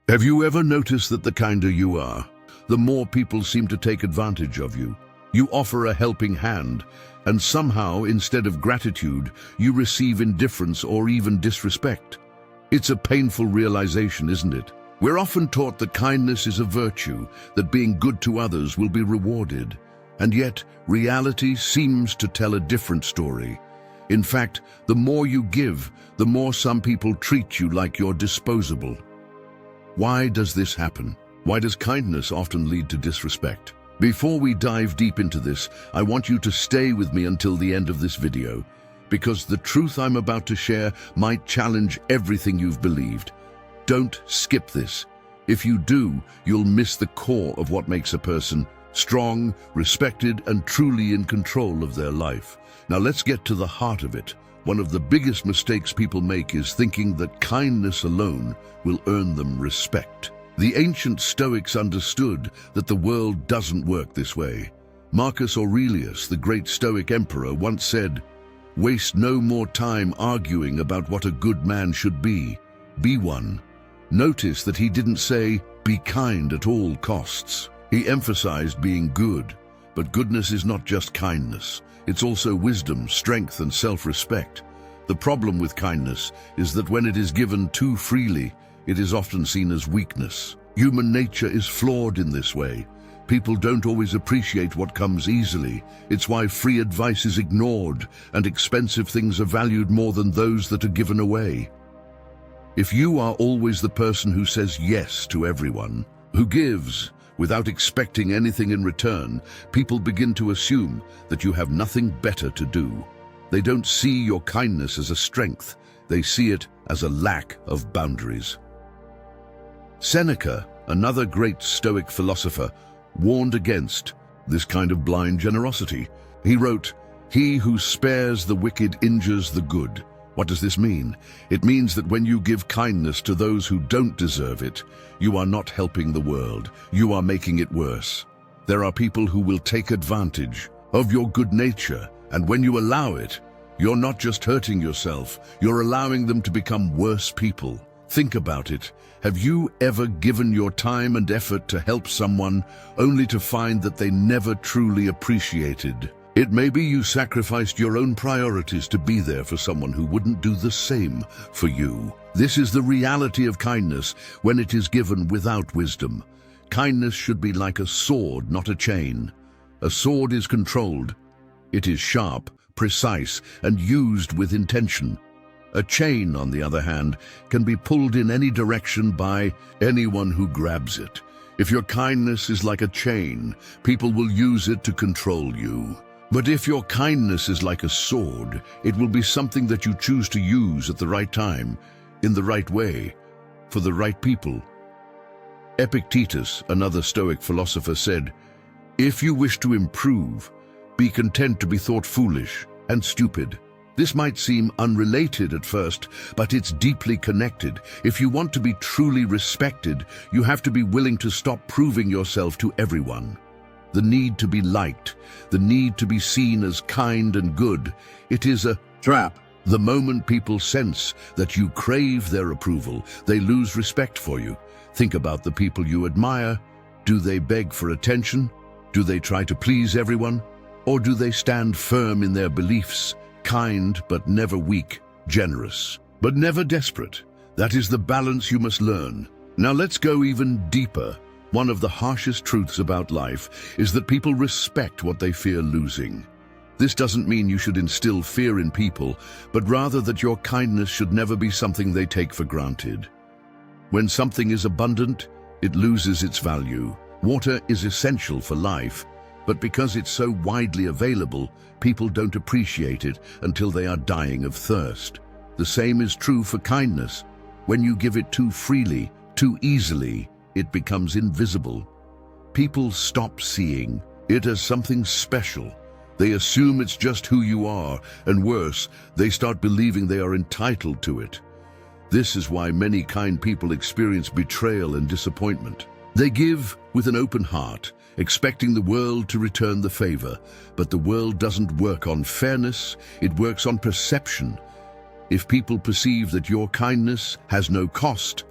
Have you ever noticed that the kinder you are, the more people seem to take advantage of you? You offer a helping hand, and somehow, instead of gratitude, you receive indifference or even disrespect. It's a painful realization, isn't it? We're often taught that kindness is a virtue, that being good to others will be rewarded. And yet, reality seems to tell a different story. In fact, the more you give, the more some people treat you like you're disposable. Why does this happen? Why does kindness often lead to disrespect? Before we dive deep into this, I want you to stay with me until the end of this video, because the truth I'm about to share might challenge everything you've believed. Don't skip this. If you do, you'll miss the core of what makes a person strong, respected, and truly in control of their life. Now let's get to the heart of it. One of the biggest mistakes people make is thinking that kindness alone will earn them respect. The ancient Stoics understood that the world doesn't work this way. Marcus Aurelius, the great Stoic emperor, once said, "Waste no more time arguing about what a good man should be. Be one." Notice that he didn't say, "Be kind at all costs." He emphasized being good. But goodness is not just kindness. It's also wisdom, strength, and self-respect. The problem with kindness is that when it is given too freely, it is often seen as weakness. Human nature is flawed in this way. People don't always appreciate what comes easily. It's why free advice is ignored and expensive things are valued more than those that are given away. If you are always the person who says yes to everyone, who gives without expecting anything in return, people begin to assume that you have nothing better to do. They don't see your kindness as a strength. They see it as a lack of boundaries. Seneca, another great Stoic philosopher, warned against this kind of blind generosity. He wrote, "He who spares the wicked injures the good." What does this mean? It means that when you give kindness to those who don't deserve it, you are not helping the world. You are making it worse. There are people who will take advantage of your good nature, and when you allow it, you're not just hurting yourself, you're allowing them to become worse people. Think about it. Have you ever given your time and effort to help someone only to find that they never truly appreciated? It may be you sacrificed your own priorities to be there for someone who wouldn't do the same for you. This is the reality of kindness when it is given without wisdom. Kindness should be like a sword, not a chain. A sword is controlled. It is sharp, precise, and used with intention. A chain, on the other hand, can be pulled in any direction by anyone who grabs it. If your kindness is like a chain, people will use it to control you. But if your kindness is like a sword, it will be something that you choose to use at the right time, in the right way, for the right people. Epictetus, another Stoic philosopher, said, "If you wish to improve, be content to be thought foolish and stupid." This might seem unrelated at first, but it's deeply connected. If you want to be truly respected, you have to be willing to stop proving yourself to everyone. The need to be liked, the need to be seen as kind and good, it is a trap. The moment people sense that you crave their approval, they lose respect for you. Think about the people you admire. Do they beg for attention? Do they try to please everyone? Or do they stand firm in their beliefs? Kind, but never weak, generous, but never desperate. That is the balance you must learn. Now let's go even deeper. One of the harshest truths about life is that people respect what they fear losing. This doesn't mean you should instill fear in people, but rather that your kindness should never be something they take for granted. When something is abundant, it loses its value. Water is essential for life, but because it's so widely available, people don't appreciate it until they are dying of thirst. The same is true for kindness. When you give it too freely, too easily, it becomes invisible. People stop seeing it as something special. They assume it's just who you are, and worse, they start believing they are entitled to it. This is why many kind people experience betrayal and disappointment. They give with an open heart, expecting the world to return the favor, but the world doesn't work on fairness, it works on perception. If people perceive that your kindness has no cost,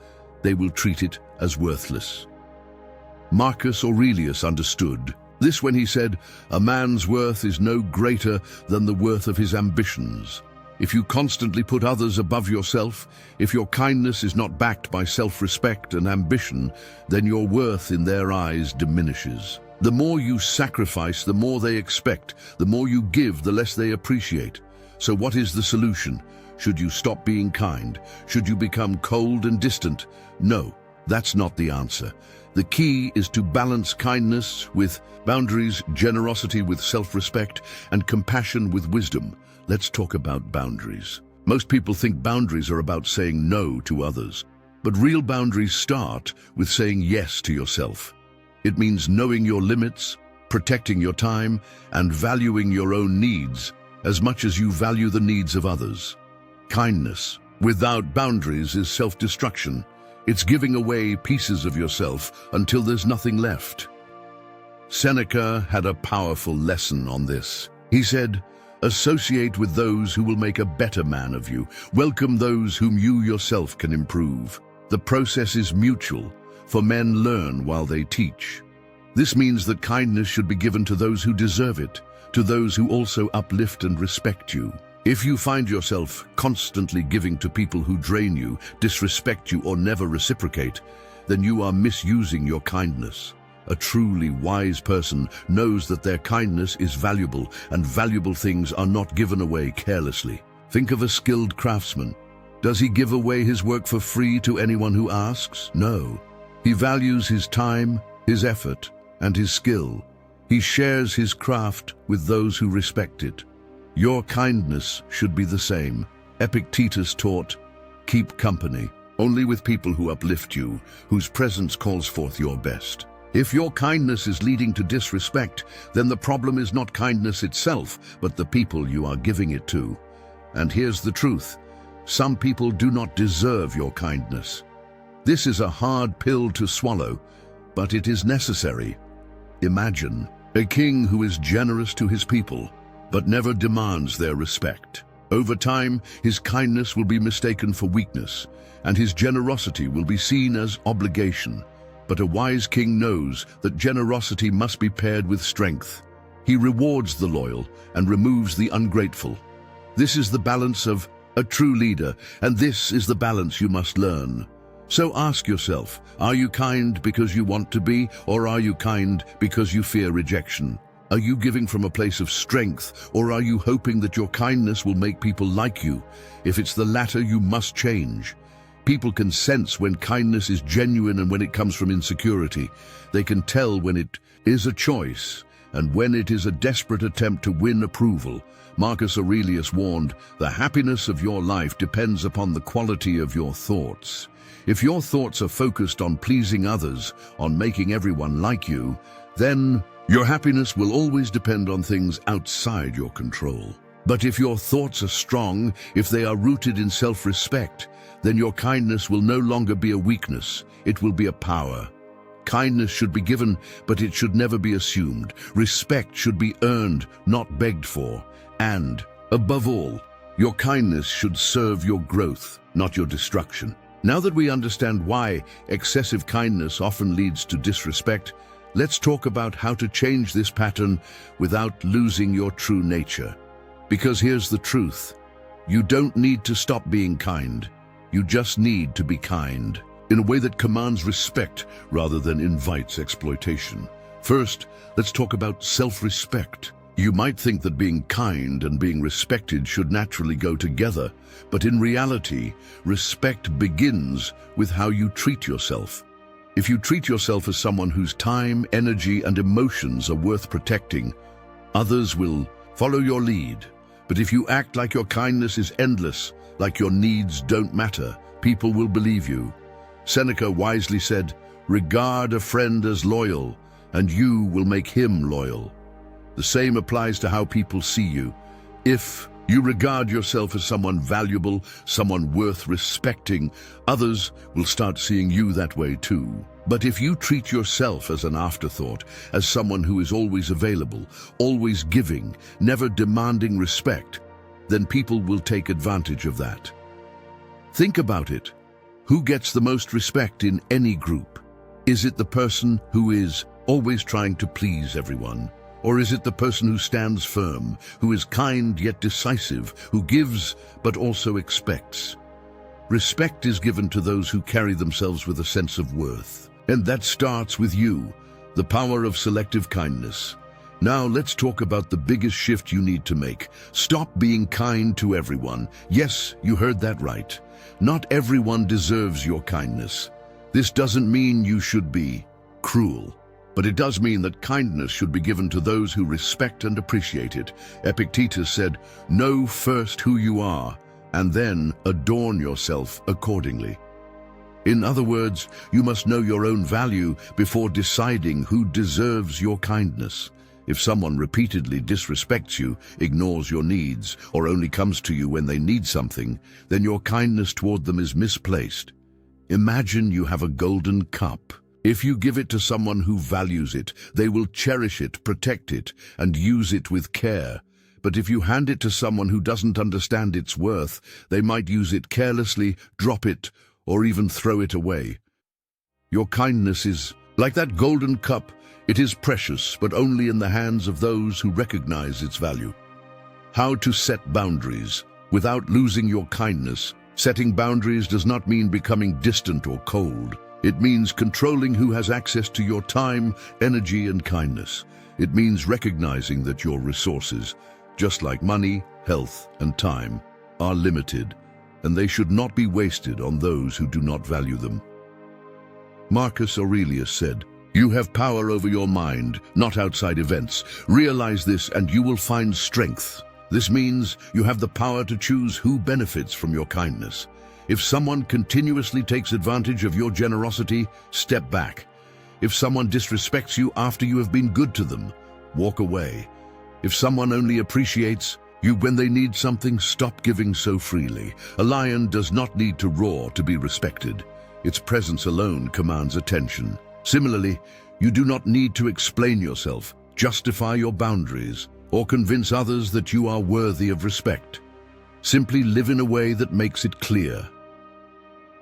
they will treat it as worthless. Marcus Aurelius understood this when he said, "A man's worth is no greater than the worth of his ambitions." If you constantly put others above yourself, if your kindness is not backed by self-respect and ambition, then your worth in their eyes diminishes. The more you sacrifice, the more they expect. The more you give, the less they appreciate. So what is the solution? Should you stop being kind? Should you become cold and distant? No, that's not the answer. The key is to balance kindness with boundaries, generosity with self-respect, and compassion with wisdom. Let's talk about boundaries. Most people think boundaries are about saying no to others, but real boundaries start with saying yes to yourself. It means knowing your limits, protecting your time, and valuing your own needs as much as you value the needs of others. Kindness without boundaries is self-destruction. It's giving away pieces of yourself until there's nothing left. Seneca had a powerful lesson on this. He said, "Associate with those who will make a better man of you. Welcome those whom you yourself can improve." The process is mutual, for men learn while they teach. This means that kindness should be given to those who deserve it, to those who also uplift and respect you. If you find yourself constantly giving to people who drain you, disrespect you, or never reciprocate, then you are misusing your kindness. A truly wise person knows that their kindness is valuable, and valuable things are not given away carelessly. Think of a skilled craftsman. Does he give away his work for free to anyone who asks? No. He values his time, his effort, and his skill. He shares his craft with those who respect it. Your kindness should be the same. Epictetus taught, "Keep company only with people who uplift you, whose presence calls forth your best." If your kindness is leading to disrespect, then the problem is not kindness itself, but the people you are giving it to. And here's the truth. Some people do not deserve your kindness. This is a hard pill to swallow, but it is necessary. Imagine a king who is generous to his people, but never demands their respect. Over time, his kindness will be mistaken for weakness, and his generosity will be seen as obligation. But a wise king knows that generosity must be paired with strength. He rewards the loyal and removes the ungrateful. This is the balance of a true leader, and this is the balance you must learn. So ask yourself, are you kind because you want to be, or are you kind because you fear rejection? Are you giving from a place of strength, or are you hoping that your kindness will make people like you? If it's the latter, you must change. People can sense when kindness is genuine and when it comes from insecurity. They can tell when it is a choice and when it is a desperate attempt to win approval. Marcus Aurelius warned, "The happiness of your life depends upon the quality of your thoughts." If your thoughts are focused on pleasing others, on making everyone like you, then your happiness will always depend on things outside your control. But if your thoughts are strong, if they are rooted in self-respect, then your kindness will no longer be a weakness, it will be a power. Kindness should be given, but it should never be assumed. Respect should be earned, not begged for. And, above all, your kindness should serve your growth, not your destruction. Now that we understand why excessive kindness often leads to disrespect, let's talk about how to change this pattern without losing your true nature. Because here's the truth. You don't need to stop being kind. You just need to be kind in a way that commands respect rather than invites exploitation. First, let's talk about self-respect. You might think that being kind and being respected should naturally go together, but in reality, respect begins with how you treat yourself. If you treat yourself as someone whose time, energy, and emotions are worth protecting, others will follow your lead. But if you act like your kindness is endless, like your needs don't matter, people will believe you. Seneca wisely said, "Regard a friend as loyal, and you will make him loyal." The same applies to how people see you. If you regard yourself as someone valuable, someone worth respecting, others will start seeing you that way too. But if you treat yourself as an afterthought, as someone who is always available, always giving, never demanding respect, then people will take advantage of that. Think about it. Who gets the most respect in any group? Is it the person who is always trying to please everyone? Or is it the person who stands firm, who is kind yet decisive, who gives but also expects? Respect is given to those who carry themselves with a sense of worth. And that starts with you, the power of selective kindness. Now let's talk about the biggest shift you need to make. Stop being kind to everyone. Yes, you heard that right. Not everyone deserves your kindness. This doesn't mean you should be cruel. But it does mean that kindness should be given to those who respect and appreciate it. Epictetus said, "Know first who you are, and then adorn yourself accordingly." In other words, you must know your own value before deciding who deserves your kindness. If someone repeatedly disrespects you, ignores your needs, or only comes to you when they need something, then your kindness toward them is misplaced. Imagine you have a golden cup. If you give it to someone who values it, they will cherish it, protect it, and use it with care. But if you hand it to someone who doesn't understand its worth, they might use it carelessly, drop it, or even throw it away. Your kindness is like that golden cup. It is precious, but only in the hands of those who recognize its value. How to set boundaries without losing your kindness. Setting boundaries does not mean becoming distant or cold. It means controlling who has access to your time, energy, and kindness. It means recognizing that your resources, just like money, health, and time, are limited, and they should not be wasted on those who do not value them. Marcus Aurelius said, "You have power over your mind, not outside events. Realize this and you will find strength." This means you have the power to choose who benefits from your kindness. If someone continuously takes advantage of your generosity, step back. If someone disrespects you after you have been good to them, walk away. If someone only appreciates you when they need something, stop giving so freely. A lion does not need to roar to be respected. Its presence alone commands attention. Similarly, you do not need to explain yourself, justify your boundaries, or convince others that you are worthy of respect. Simply live in a way that makes it clear.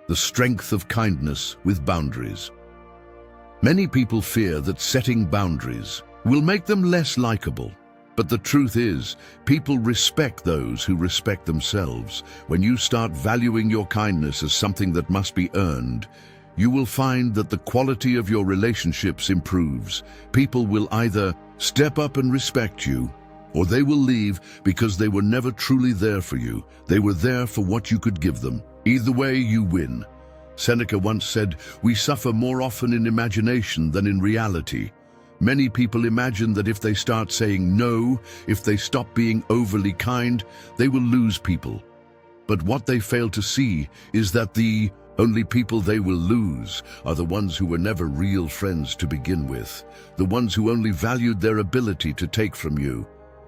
The strength of kindness with boundaries. Many people fear that setting boundaries will make them less likable. But the truth is, people respect those who respect themselves. When you start valuing your kindness as something that must be earned, you will find that the quality of your relationships improves. People will either step up and respect you, or they will leave because they were never truly there for you. They were there for what you could give them. Either way, you win. Seneca once said, "We suffer more often in imagination than in reality." Many people imagine that if they start saying no, if they stop being overly kind, they will lose people. But what they fail to see is that the only people they will lose are the ones who were never real friends to begin with, the ones who only valued their ability to take from you.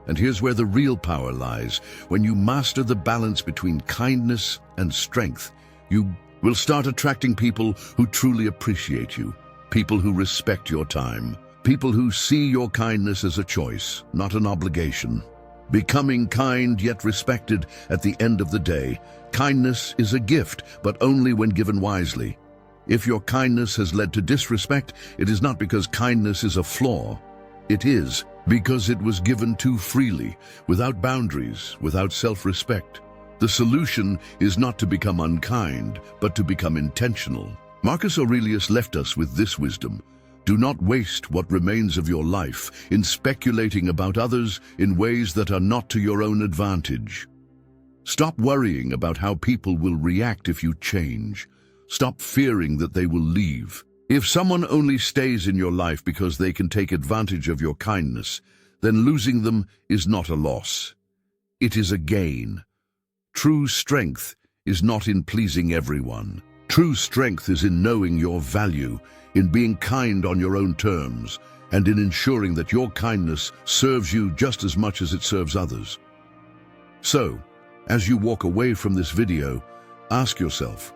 And here's where the real power lies. When you master the balance between kindness and strength, you will start attracting people who truly appreciate you, people who respect your time, people who see your kindness as a choice, not an obligation. Becoming kind yet respected at the end of the day. Kindness is a gift, but only when given wisely. If your kindness has led to disrespect, it is not because kindness is a flaw. It is because it was given too freely, without boundaries, without self-respect. The solution is not to become unkind, but to become intentional. Marcus Aurelius left us with this wisdom. Do not waste what remains of your life in speculating about others in ways that are not to your own advantage. Stop worrying about how people will react if you change. Stop fearing that they will leave. If someone only stays in your life because they can take advantage of your kindness, then losing them is not a loss. It is a gain. True strength is not in pleasing everyone. True strength is in knowing your value, in being kind on your own terms, and in ensuring that your kindness serves you just as much as it serves others. So, as you walk away from this video, ask yourself,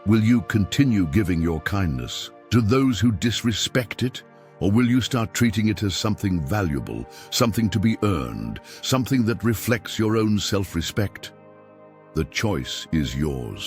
will you continue giving your kindness to those who disrespect it, or will you start treating it as something valuable, something to be earned, something that reflects your own self-respect? The choice is yours.